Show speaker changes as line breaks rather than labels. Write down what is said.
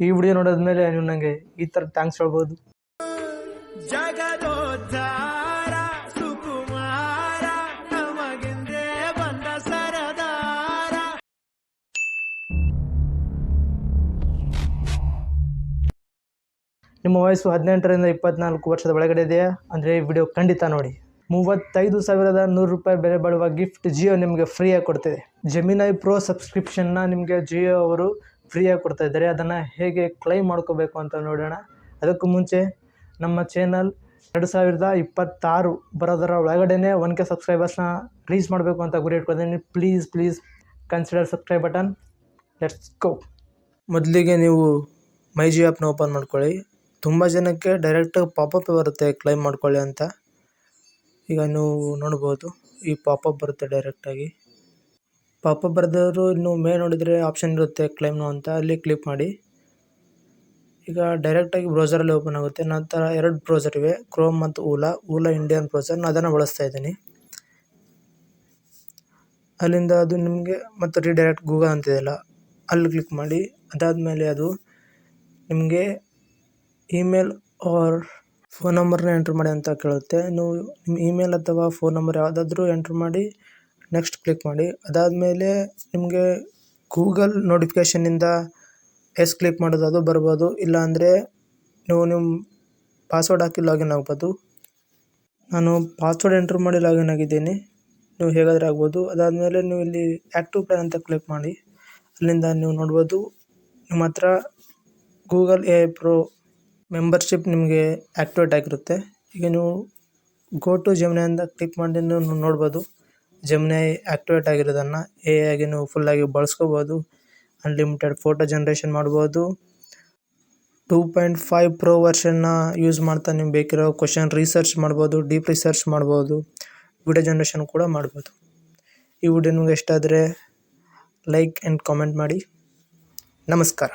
ಈ ವಿಡಿಯೋ ನೋಡಿದ್ಮೇಲೆ ನೀವು ನನಗೆ ಈ ಥರ ಥ್ಯಾಂಕ್ಸ್ ಹೇಳ್ಬೋದು.
ಜಗದೋದ್ಧಾರ ಸುಕುಮಾರ ನಮಗಿಂದೇ ಬಂದ ಸರದಾರ.
ನಿಮ್ಮ ವಯಸ್ಸು 18ರಿಂದ 24 ವರ್ಷದ ಒಳಗಡೆ ಇದೆಯಾ ಅಂದರೆ ಈ ವಿಡಿಯೋ ಖಂಡಿತ ನೋಡಿ. 35,100 ರೂಪಾಯಿ ಬೆಲೆ ಬಾಳುವ ಗಿಫ್ಟ್ ಜಿಯೋ ನಿಮಗೆ ಫ್ರೀಯಾಗಿ ಕೊಡ್ತಿದೆ. ಜೆಮಿನೈ ಪ್ರೋ ಸಬ್ಸ್ಕ್ರಿಪ್ಷನ್ನ ನಿಮಗೆ ಜಿಯೋ ಅವರು ಫ್ರೀಯಾಗಿ ಕೊಡ್ತಾ ಇದ್ದಾರೆ. ಅದನ್ನು ಹೇಗೆ ಕ್ಲೈಮ್ ಮಾಡ್ಕೋಬೇಕು ಅಂತ ನೋಡೋಣ. ಅದಕ್ಕೂ ಮುಂಚೆ ನಮ್ಮ ಚಾನಲ್ 2026 ಬರೋದರ ಒಳಗಡೆ 1K ಸಬ್ಸ್ಕ್ರೈಬರ್ಸ್ನ ರೀಚ್ ಮಾಡಬೇಕು ಅಂತ ಗುರಿ ಇಟ್ಕೊಂಡಿದ್ದೀನಿ. Please consider subscribe button. Let's go. ಮೊದಲಿಗೆ ನೀವು ಮೈ ಜಿಯೋ ಆ್ಯಪ್ನ ಓಪನ್ ಮಾಡ್ಕೊಳ್ಳಿ. ತುಂಬ ಜನಕ್ಕೆ ಡೈರೆಕ್ಟಾಗಿ ಪಾಪಪ್ ಬರುತ್ತೆ ಕ್ಲೈಮ್ ಮಾಡ್ಕೊಳ್ಳಿ ಅಂತ. ಈಗ ನೀವು ನೋಡ್ಬೋದು ಈ ಪಾಪಪ್ ಬರುತ್ತೆ ಡೈರೆಕ್ಟಾಗಿ. ಪಾಪಪ್ ಬರೆದವರು ಇನ್ನು ಮೇಲೆ ನೋಡಿದರೆ ಆಪ್ಷನ್ ಇರುತ್ತೆ ಕ್ಲೈಮ್ನು ಅಂತ, ಅಲ್ಲಿ ಕ್ಲಿಕ್ ಮಾಡಿ. ಈಗ ಡೈರೆಕ್ಟಾಗಿ ಬ್ರೌಸರಲ್ಲಿ ಓಪನ್ ಆಗುತ್ತೆ. ನಂತರ 2 ಬ್ರೌಸರ್ ಇವೆ, ಕ್ರೋಮ್ ಮತ್ತು ಓಲಾ ಇಂಡಿಯನ್ ಬ್ರೌಸರ್. ನಾನು ಅದನ್ನು ಬಳಸ್ತಾ ಇದ್ದೀನಿ. ಅಲ್ಲಿಂದ ಅದು ನಿಮಗೆ ಮತ್ತು ರೀಡೈರೆಕ್ಟ್ ಗೂಗಲ್ ಅಂತಿದೆಯಲ್ಲ ಅಲ್ಲಿ ಕ್ಲಿಕ್ ಮಾಡಿ. ಅದಾದಮೇಲೆ ಅದು ನಿಮಗೆ ಇಮೇಲ್ ಆರ್ ಫೋನ್ ನಂಬರ್ನ ಎಂಟ್ರ್ ಮಾಡಿ ಅಂತ ಕೇಳುತ್ತೆ. ನೀವು ನಿಮ್ಮ ಇಮೇಲ್ ಅಥವಾ ಫೋನ್ ನಂಬರ್ ಯಾವುದಾದ್ರೂ ಎಂಟ್ರ್ ಮಾಡಿ ನೆಕ್ಸ್ಟ್ ಕ್ಲಿಕ್ ಮಾಡಿ. ಅದಾದಮೇಲೆ ನಿಮಗೆ ಗೂಗಲ್ ನೋಟಿಫಿಕೇಷನ್ನಿಂದ ಕ್ಲಿಕ್ ಮಾಡೋದು ಅದು ಬರ್ಬೋದು. ಇಲ್ಲಾಂದರೆ ನೀವು ನಿಮ್ಮ ಪಾಸ್ವರ್ಡ್ ಹಾಕಿ ಲಾಗಿನ್ ಆಗ್ಬೋದು. ನಾನು ಪಾಸ್ವರ್ಡ್ ಎಂಟ್ರ್ ಮಾಡಿ ಲಾಗಿನ್ ಆಗಿದ್ದೀನಿ. ನೀವು ಹೇಗಾದರೂ ಆಗ್ಬೋದು. ಅದಾದಮೇಲೆ ನೀವು ಇಲ್ಲಿ ಆ್ಯಕ್ಟಿವ್ ಪ್ಲಾನ್ ಅಂತ ಕ್ಲಿಕ್ ಮಾಡಿ. ಅಲ್ಲಿಂದ ನೀವು ನೋಡ್ಬೋದು ನಿಮ್ಮ ಹತ್ರ ಗೂಗಲ್ AI ಪ್ರೋ ಮೆಂಬರ್ಶಿಪ್ ನಿಮಗೆ ಆ್ಯಕ್ಟಿವೇಟ್ ಆಗಿರುತ್ತೆ. ಈಗ ನೀವು ಗೋ ಟು ಜೆಮಿನೈ ಅಂತ ಕ್ಲಿಕ್ ಮಾಡಿ ನೀವು ನೋಡ್ಬೋದು ಜೆಮಿನೈ ಆ್ಯಕ್ಟಿವೇಟ್ ಆಗಿರೋದನ್ನು. AI ಆಗಿ ನೀವು ಫುಲ್ಲಾಗಿ ಬಳಸ್ಕೋಬೋದು. ಅನ್ಲಿಮಿಟೆಡ್ ಫೋಟೋ ಜನ್ರೇಷನ್ ಮಾಡ್ಬೋದು. 2.5 ಪ್ರೋ ವರ್ಷನ್ನ ಯೂಸ್ ಮಾಡ್ತಾ ನೀವು ಬೇಕಿರೋ ಕ್ವಶನ್ ರಿಸರ್ಚ್ ಮಾಡ್ಬೋದು, ಡೀಪ್ ರಿಸರ್ಚ್ ಮಾಡ್ಬೋದು, ವಿಡಿಯೋ ಜನ್ರೇಷನ್ ಕೂಡ ಮಾಡ್ಬೋದು. ಈ ವಿಡಿಯೋ ನಿಮಗೆ ಇಷ್ಟ ಆದರೆ ಲೈಕ್ ಆ್ಯಂಡ್ ಕಾಮೆಂಟ್ ಮಾಡಿ. ನಮಸ್ಕಾರ.